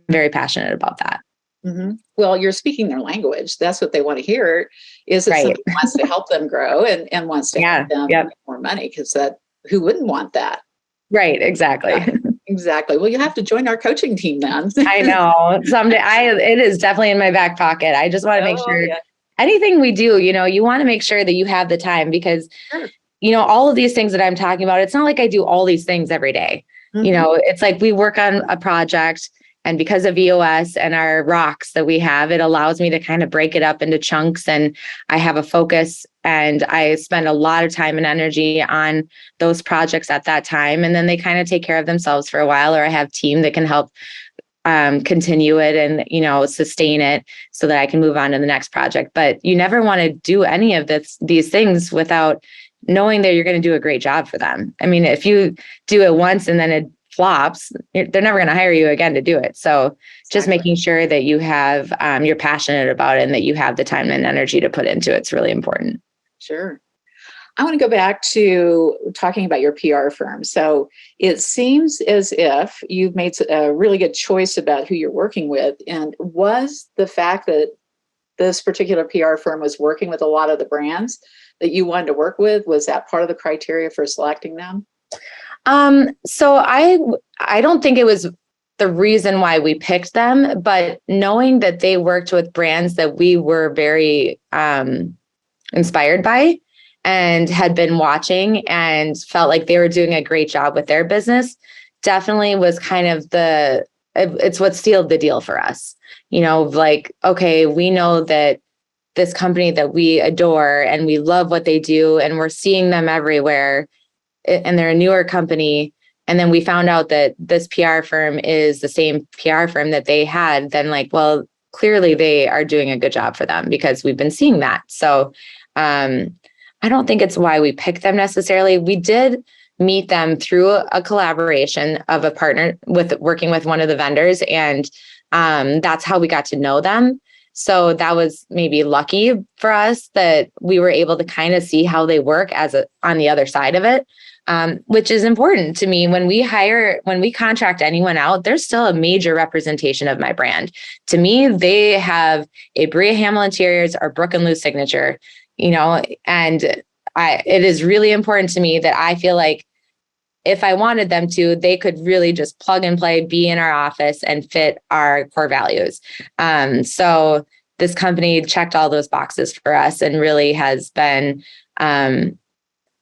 very passionate about that. Mm-hmm. Well, you're speaking their language. That's what they want to hear, is that somebody wants to help them grow and wants to help them make more money, because who wouldn't want that? Right. Exactly. Yeah, exactly. Well, you have to join our coaching team then. I know someday it is definitely in my back pocket. I just want to make sure anything we do, you want to make sure that you have the time, because, all of these things that I'm talking about, it's not like I do all these things every day. Mm-hmm. It's like we work on a project, and because of EOS and our rocks that we have, it allows me to kind of break it up into chunks, and I have a focus, and I spend a lot of time and energy on those projects at that time. And then they kind of take care of themselves for a while, or I have a team that can help continue it and, sustain it so that I can move on to the next project. But you never want to do any of these things without knowing that you're going to do a great job for them. I mean, if you do it once and then it flops, they're never going to hire you again to do it. So just making sure that you have, you're passionate about it, and that you have the time and energy to put into it. It's really important. Sure. I want to go back to talking about your PR firm. So it seems as if you've made a really good choice about who you're working with. And was the fact that this particular PR firm was working with a lot of the brands that you wanted to work with, was that part of the criteria for selecting them? So I don't think it was the reason why we picked them, but knowing that they worked with brands that we were very inspired by and had been watching and felt like they were doing a great job with their business, definitely was kind of it's what sealed the deal for us. Like, okay, we know that this company that we adore and we love what they do, and we're seeing them everywhere, and they're a newer company. And then we found out that this PR firm is the same PR firm that they had, then like, well, clearly they are doing a good job for them, because we've been seeing that. So, I don't think it's why we picked them necessarily. We did meet them through a collaboration of a partner working with one of the vendors. And that's how we got to know them. So that was maybe lucky for us that we were able to kind of see how they work on the other side of it, which is important to me. When we contract anyone out, there's still a major representation of my brand. To me, they have a Bria Hammel Interiors or Brooke Lou signature, and it is really important to me that I feel like if I wanted them to, they could really just plug and play, be in our office and fit our core values. So this company checked all those boxes for us, and really has been,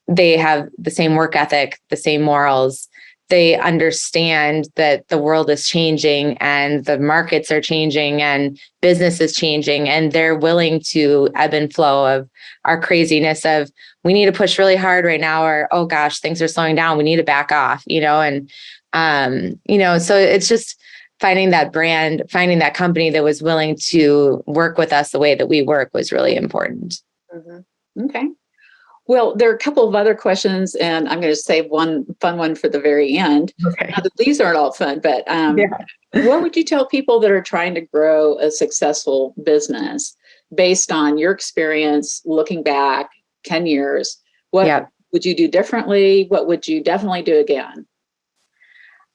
they have the same work ethic, the same morals. They understand that the world is changing and the markets are changing and business is changing, and they're willing to ebb and flow of our craziness of, we need to push really hard right now, or, oh gosh, things are slowing down, we need to back off, and, so it's just finding that brand, finding that company that was willing to work with us the way that we work was really important. Mm-hmm. Okay. Well, there are a couple of other questions, and I'm going to save one fun one for the very end. Okay. Now, these aren't all fun, but what would you tell people that are trying to grow a successful business based on your experience looking back 10 years? What would you do differently? What would you definitely do again?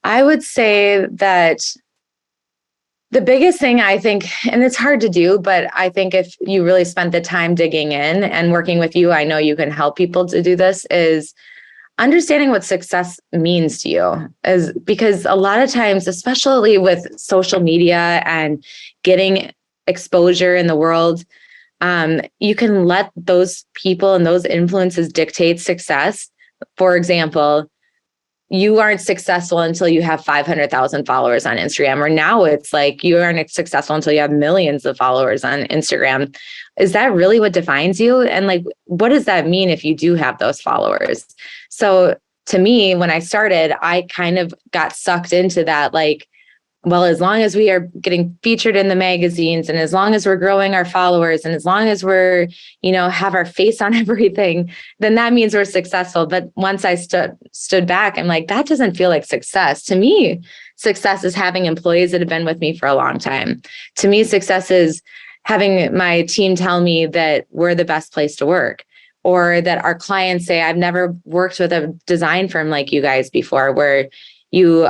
I would say that the biggest thing, I think, and it's hard to do, but I think if you really spent the time digging in and working with you, I know you can help people to do this, is understanding what success means to you. Because a lot of times, especially with social media and getting exposure in the world, you can let those people and those influences dictate success. For example, you aren't successful until you have 500,000 followers on Instagram, or now it's like you aren't successful until you have millions of followers on Instagram. Is that really what defines you? And like, what does that mean if you do have those followers? So to me, when I started, I kind of got sucked into that, like, well, as long as we are getting featured in the magazines and as long as we're growing our followers and as long as we're, have our face on everything, then that means we're successful. But once I stood back, I'm like, that doesn't feel like success. To me, success is having employees that have been with me for a long time. To me, success is having my team tell me that we're the best place to work, or that our clients say, I've never worked with a design firm like you guys before, where you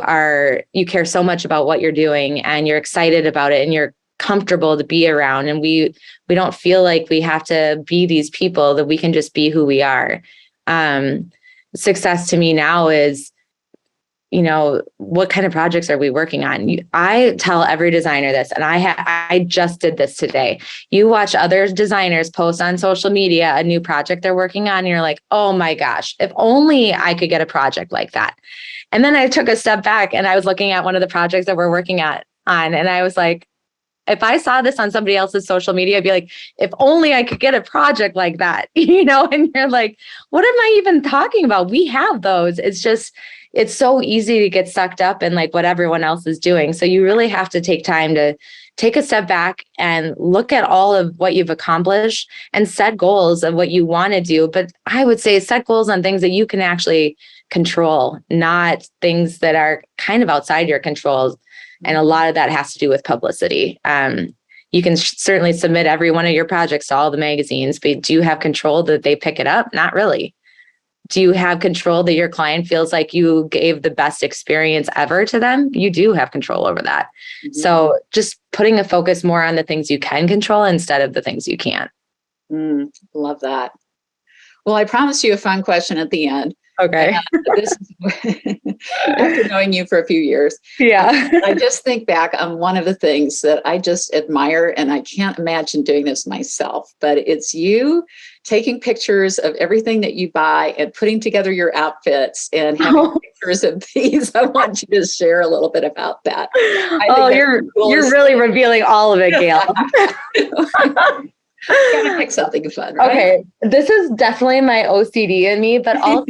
care so much about what you're doing and you're excited about it and you're comfortable to be around. And we don't feel like we have to be these people, that we can just be who we are. Success to me now is, what kind of projects are we working on? I tell every designer this, and I just did this today. You watch other designers post on social media a new project they're working on, and you're like, oh my gosh, if only I could get a project like that. And then I took a step back and I was looking at one of the projects that we're working on, and I was like, if I saw this on somebody else's social media, I'd be like, if only I could get a project like that, and you're like, what am I even talking about? We have those. It's so easy to get sucked up in like what everyone else is doing. So you really have to take time to take a step back and look at all of what you've accomplished and set goals of what you want to do. But I would say set goals on things that you can actually control, not things that are kind of outside your control. And a lot of that has to do with publicity. You can certainly submit every one of your projects to all the magazines, but do you have control that they pick it up? Not really. Do you have control that your client feels like you gave the best experience ever to them? You do have control over that. Mm-hmm. So just putting a focus more on the things you can control instead of the things you can't. Love that. Well, I promised you a fun question at the end. Okay. This is, after knowing you for a few years. Yeah. I just think back on one of the things that I just admire, and I can't imagine doing this myself, but it's you taking pictures of everything that you buy and putting together your outfits and having pictures of these. I want you to share a little bit about that. You're really revealing all of it, Gail. Gotta pick something fun, right? Okay, this is definitely my OCD in me, but also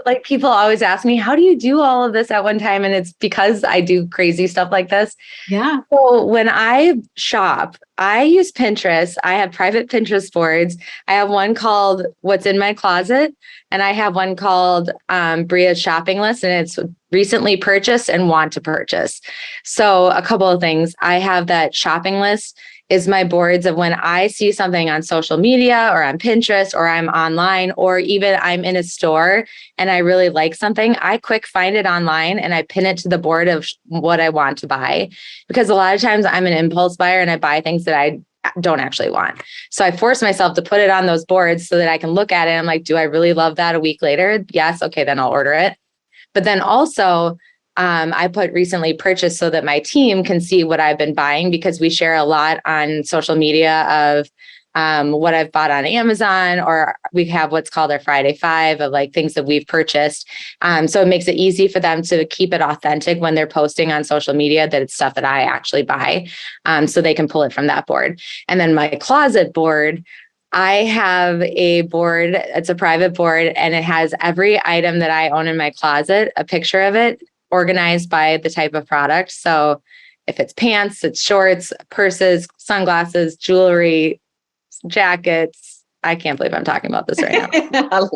like people always ask me, how do you do all of this at one time? And it's because I do crazy stuff like this. Yeah. So when I shop, I use Pinterest. I have private Pinterest boards. I have one called What's in My Closet, and I have one called Bria's Shopping List, and it's recently purchased and want to purchase. So a couple of things. I have that shopping list is my boards of when I see something on social media or on Pinterest or I'm online or even I'm in a store and I really like something, I quick find it online and I pin it to the board of what I want to buy. Because a lot of times I'm an impulse buyer and I buy things that I don't actually want. So I force myself to put it on those boards so that I can look at it. I'm like, do I really love that a week later? Yes. Okay, then I'll order it. But then also, I put recently purchased so that my team can see what I've been buying, because we share a lot on social media of what I've bought on Amazon, or we have what's called our Friday 5 of like things that we've purchased. So it makes it easy for them to keep it authentic when they're posting on social media that it's stuff that I actually buy. So they can pull it from that board. And then my closet board, I have a board, it's a private board, and it has every item that I own in my closet, a picture of it, organized by the type of product. So if it's pants, it's shorts, purses, sunglasses, jewelry, jackets. I can't believe I'm talking about this right now.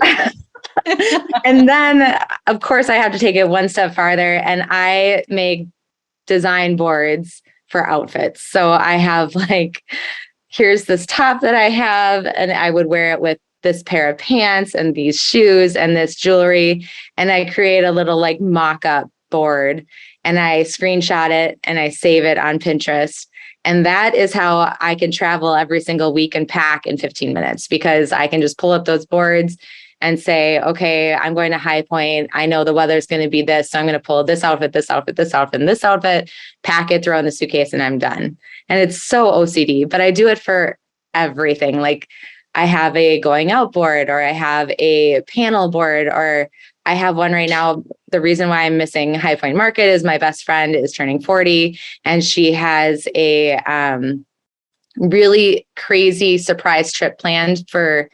And then, of course, I have to take it one step farther, and I make design boards for outfits. So I have like, here's this top that I have, and I would wear it with this pair of pants and these shoes and this jewelry. And I create a little like mock-up board and I screenshot it and I save it on Pinterest. And that is how I can travel every single week and pack in 15 minutes, because I can just pull up those boards and say, okay, I'm going to High Point. I know the weather's going to be this. So I'm going to pull this outfit, this outfit, this outfit, and this outfit, pack it, throw in the suitcase, and I'm done. And it's so OCD, but I do it for everything. Like I have a going out board, or I have a panel board, or I have one right now. The reason why I'm missing High Point Market is my best friend is turning 40 and she has a really crazy surprise trip planned for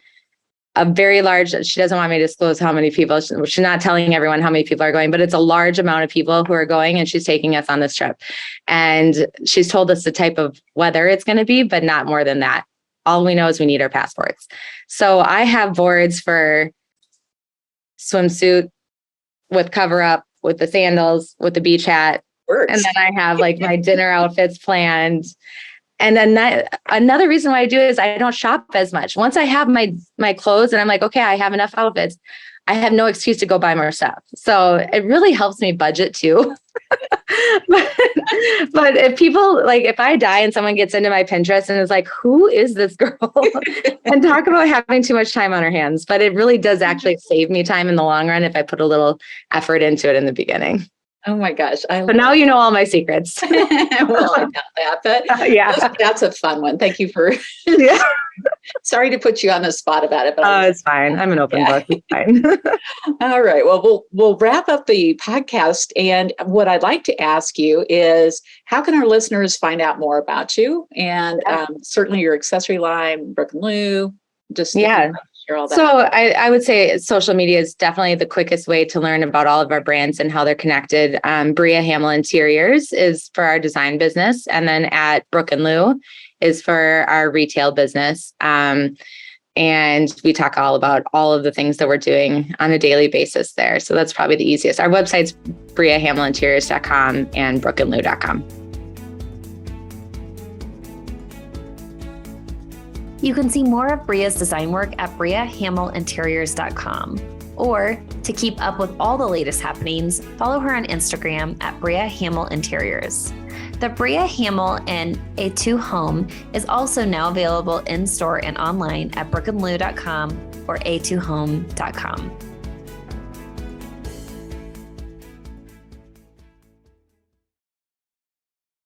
a very large, she doesn't want me to disclose how many people, she's not telling everyone how many people are going, but it's a large amount of people who are going, and she's taking us on this trip. And she's told us the type of weather it's going to be, but not more than that. All we know is we need our passports. So I have boards for swimsuit with cover up, with the sandals, with the beach hat. Works. And then I have like my dinner outfits planned. And then another reason why I do it is I don't shop as much. Once I have my clothes and I'm like, okay, I have enough outfits, I have no excuse to go buy more stuff. So it really helps me budget too. but if people, like, if I die and someone gets into my Pinterest and is like, who is this girl? And talk about having too much time on her hands. But it really does actually save me time in the long run if I put a little effort into it in the beginning. Oh my gosh. But now you know all my secrets. Well, I doubt that, but yeah, that's a fun one. Thank you for, yeah. Sorry to put you on the spot about it. But Oh, it's fine. I'm an open book. It's fine. All right. Well, we'll wrap up the podcast. And what I'd like to ask you is, how can our listeners find out more about you? And certainly your accessory line, Brooke Lou, just share all that. So I would say social media is definitely the quickest way to learn about all of our brands and how they're connected. Bria Hammel Interiors is for our design business. And then at Brooke Lou is for our retail business. And we talk all about all of the things that we're doing on a daily basis there. So that's probably the easiest. Our website's briahammelinteriors.com and brookeandlou.com. You can see more of Bria's design work at briahammelinteriors.com. Or to keep up with all the latest happenings, follow her on Instagram at Bria Hammel Interiors. The Bria Hammel and A2 Home is also now available in store and online at brookeandlou.com or a2home.com.